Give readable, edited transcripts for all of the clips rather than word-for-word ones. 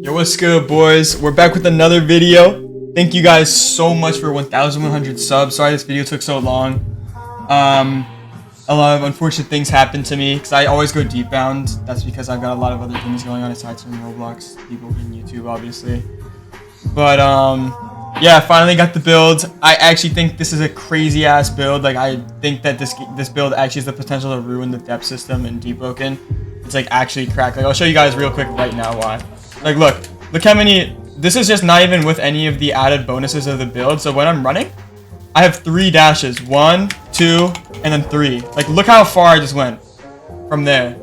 Yo, what's good, boys? We're back with another video. Thank you guys so much for 1,100 subs. Sorry this video took so long. A lot of unfortunate things happened to me because I always go deep bound. That's because I've got a lot of other things going on aside from Roblox, Deepwoken, YouTube, obviously. But yeah, finally got the build. I actually think this is a crazy ass build. Like, I think that this build actually has the potential to ruin the depth system in Deepwoken. It's like actually cracked. Like, I'll show you guys real quick right now why. Like, look how many. This is just not even with any of the added bonuses of the build. So when I'm running, I have 3 dashes. 1, 2, and then 3. Like, look how far I just went from there.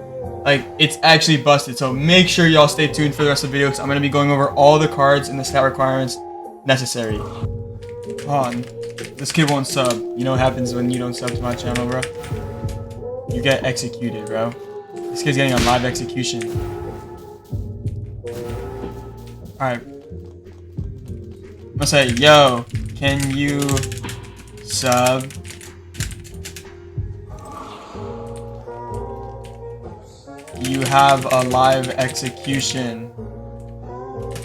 Like, it's actually busted. So make sure y'all stay tuned for the rest of the video because I'm going to be going over all the cards and the stat requirements necessary. Come on. This kid won't sub. You know what happens when you don't sub to my channel, bro? You get executed, bro. This kid's getting a live execution. Alright. I'm gonna say, yo, can you sub? You have a live execution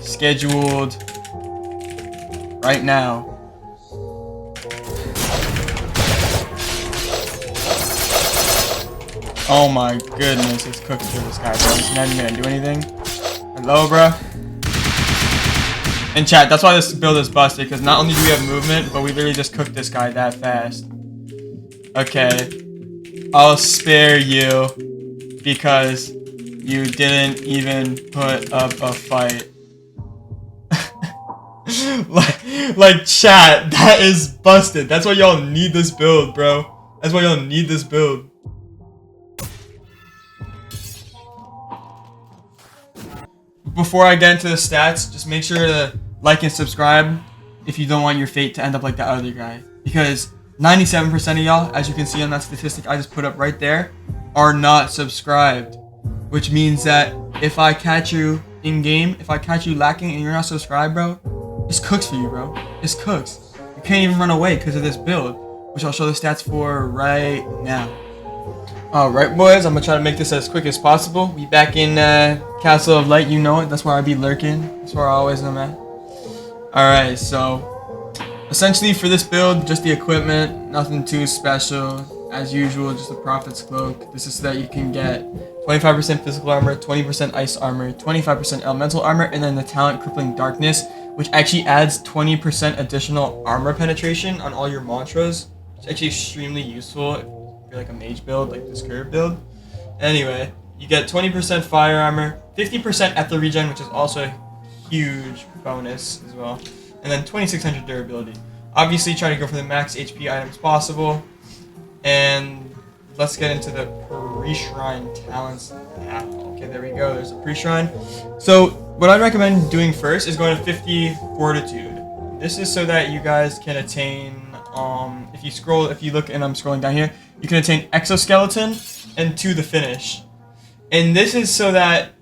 scheduled right now. Oh my goodness, it's cooked for this guy, bro. He's not even gonna do anything. Hello, bro. In chat, that's why this build is busted, because not only do we have movement, but we literally just cooked this guy that fast. Okay. I'll spare you because you didn't even put up a fight. like chat, that is busted. That's why y'all need this build, bro. That's why y'all need this build. Before I get into the stats, just make sure to like and subscribe if you don't want your fate to end up like that other guy. Because 97% of y'all, as you can see on that statistic I just put up right there, are not subscribed. Which means that if I catch you in game, if I catch you lacking and you're not subscribed, bro, it's cooks for you, bro. It's cooks. You can't even run away because of this build, which I'll show the stats for right now. Alright, boys, I'm gonna try to make this as quick as possible. We back in Castle of Light, you know it. That's where I be lurking. That's where I always am at. Alright, so essentially for this build, just the equipment, nothing too special. As usual, just a Prophet's Cloak. This is so that you can get 25% physical armor, 20% ice armor, 25% elemental armor, and then the talent Crippling Darkness, which actually adds 20% additional armor penetration on all your mantras. It's actually extremely useful if you're like a mage build, like this curve build. Anyway, you get 20% fire armor, 50% ether regen, which is also a huge bonus as well, and then 2600 durability. Obviously, try to go for the max HP items possible. And let's get into the pre-shrine talents now. Okay, there we go. There's a pre-shrine. So what I'd recommend doing first is going to 50 fortitude. This is so that you guys can attain, if you look and I'm scrolling down here, you can attain exoskeleton and to the finish. And this is so that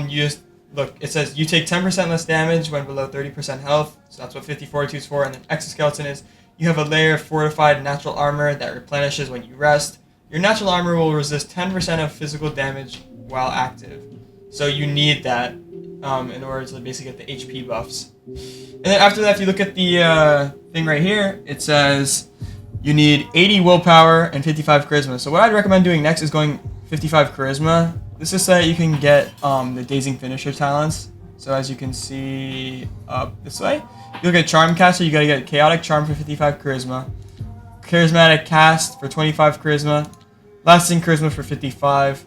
you just look, it says you take 10% less damage when below 30% health. So that's what 50 fortitude is for. And then exoskeleton is you have a layer of fortified natural armor that replenishes when you rest. Your natural armor will resist 10% of physical damage while active. So you need that in order to basically get the HP buffs. And then after that, if you look at the thing right here, it says you need 80 willpower and 55 charisma. So what I'd recommend doing next is going 55 charisma. This is so that you can get the dazing finisher talents. So as you can see up this way, you look at Charm Caster, you gotta get Chaotic Charm for 55 charisma, Charismatic Cast for 25 charisma, Lasting Charisma for 55,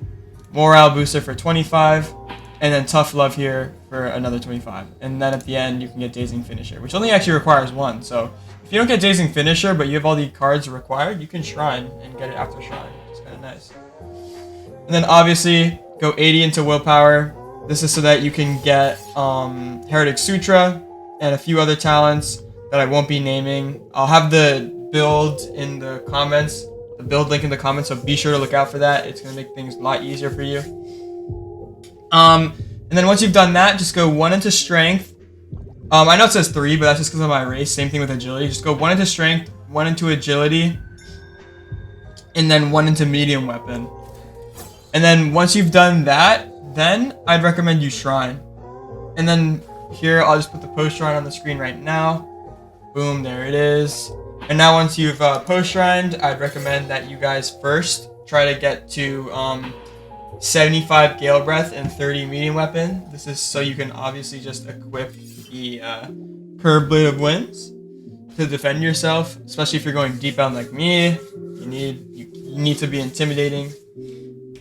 Morale Booster for 25, and then Tough Love here for another 25. And then at the end, you can get Dazing Finisher, which only actually requires 1. So if you don't get Dazing Finisher, but you have all the cards required, you can Shrine and get it after Shrine. It's kind of nice. And then obviously, go 80 into Willpower. This is so that you can get Heretic Sutra and a few other talents that I won't be naming. I'll have the build in the comments, the build link in the comments, so be sure to look out for that. It's going to make things a lot easier for you. And then once you've done that, just go 1 into Strength. I know it says 3, but that's just because of my race. Same thing with Agility. Just go 1 into Strength, 1 into Agility, and then 1 into Medium Weapon. And then once you've done that, then I'd recommend you Shrine. And then here, I'll just put the post shrine on the screen right now. Boom, there it is. And now once you've post shrined, I'd recommend that you guys first try to get to 75 Gale Breath and 30 Medium Weapon. This is so you can obviously just equip the Curved Blade of Winds to defend yourself, especially if you're going deep bound like me. You need to be intimidating.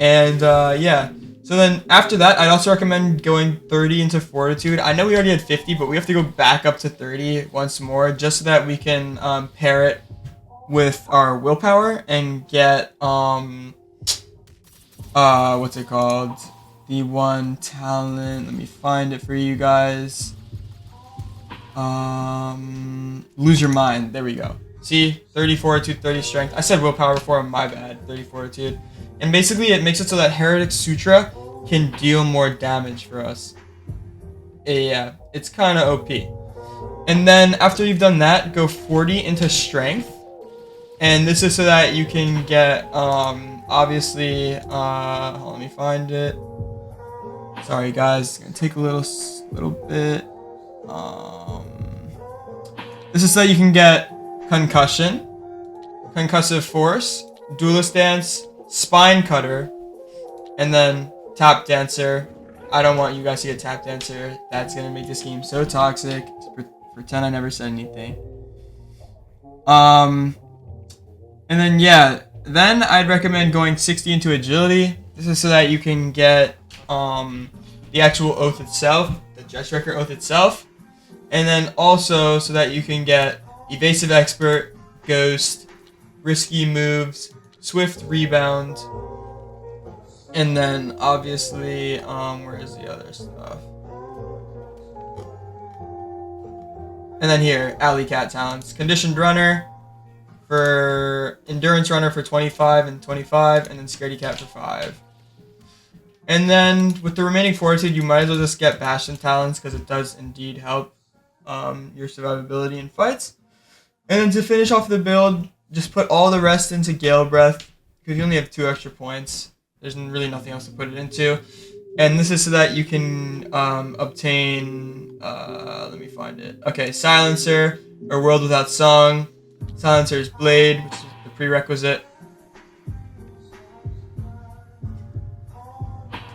And yeah. So then after that, I'd also recommend going 30 into Fortitude. I know we already had 50, but we have to go back up to 30 once more just so that we can pair it with our willpower and get what's it called? The one talent. Let me find it for you guys. Lose your mind. There we go. See, 30 Fortitude, 30 Strength. I said willpower before, my bad. 30 Fortitude. And basically, it makes it so that Heretic Sutra can deal more damage for us. Yeah, it's kind of OP. And then after you've done that, go 40 into Strength. And this is so that you can get, obviously, hold on, let me find it. Sorry guys, it's gonna take a little bit. This is so that you can get Concussion, Concussive Force, Duelist Dance, Spine Cutter, and then Tap Dancer. I don't want you guys to get Tap Dancer. That's gonna make this game so toxic. Pretend I never said anything. And then yeah, then I'd recommend going 60 into Agility. This is so that you can get the actual Oath itself, the Jetstrekker Oath itself, and then also so that you can get Evasive Expert, Ghost, Risky Moves, Swift Rebound, and then obviously, where is the other stuff? And then here, Alley Cat talents. Conditioned Runner for Endurance Runner for 25 and 25, and then Scaredy Cat for 5. And then with the remaining Fortitude, you might as well just get Bastion talents because it does indeed help your survivability in fights. And then to finish off the build, just put all the rest into Gale Breath because you only have 2 extra points. There's really nothing else to put it into. And this is so that you can obtain, let me find it. Okay, Silencer or World Without Song, Silencer's Blade, which is the prerequisite.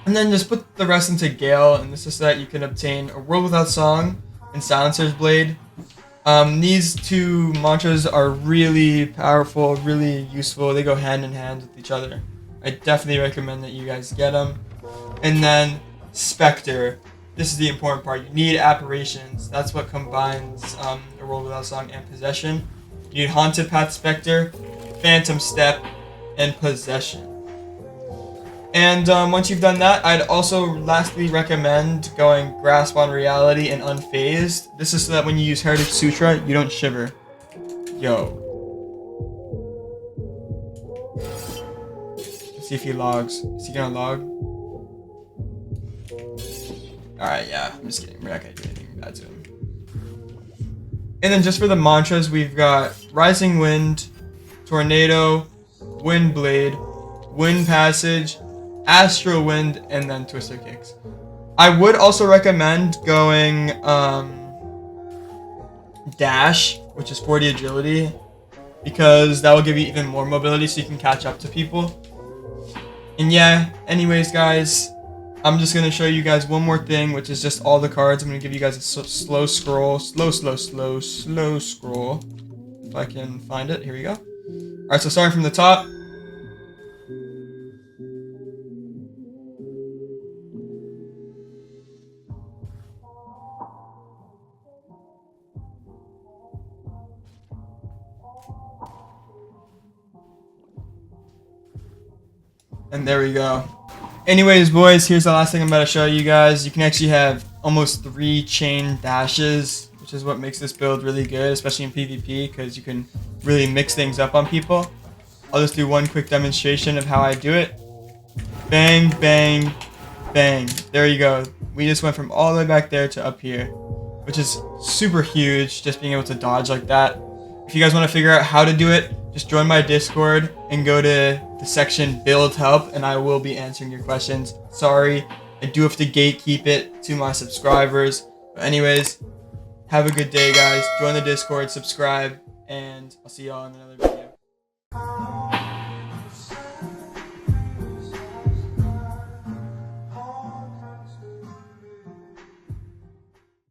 And then just put the rest into Gale, and this is so that you can obtain a World Without Song and Silencer's Blade. These 2 mantras are really powerful, really useful. They go hand in hand with each other. I definitely recommend that you guys get them. And then Spectre. This is the important part. You need Apparitions. That's what combines a World Without Song and Possession. You need Haunted Path Spectre, Phantom Step, and Possession. And once you've done that, I'd also lastly recommend going Grasp on Reality and Unfazed. This is so that when you use Heretic Sutra, you don't shiver. Yo. Let's see if he logs. Is he gonna log? Alright, yeah, I'm just kidding. We're not gonna do anything bad to him. And then just for the mantras, we've got Rising Wind, Tornado, Wind Blade, Wind Passage, Astral Wind, and then Twister Kicks. I would also recommend going Dash, which is 40 agility, because that will give you even more mobility so you can catch up to people. And yeah, anyways guys, I'm just going to show you guys one more thing, which is just all the cards. I'm going to give you guys a slow scroll. Slow scroll. If I can find it. Here we go. Alright, so starting from the top. And there we go. Anyways, boys, here's the last thing I'm about to show you guys. You can actually have almost 3 chain dashes, which is what makes this build really good, especially in PvP, because you can really mix things up on people. I'll just do one quick demonstration of how I do it. Bang, bang, bang. There you go. We just went from all the way back there to up here, which is super huge, just being able to dodge like that. If you guys want to figure out how to do it, just join my Discord and go to the section Build Help, and I will be answering your questions. Sorry, I do have to gatekeep it to my subscribers. But anyways, have a good day, guys. Join the Discord, subscribe, and I'll see y'all in another video.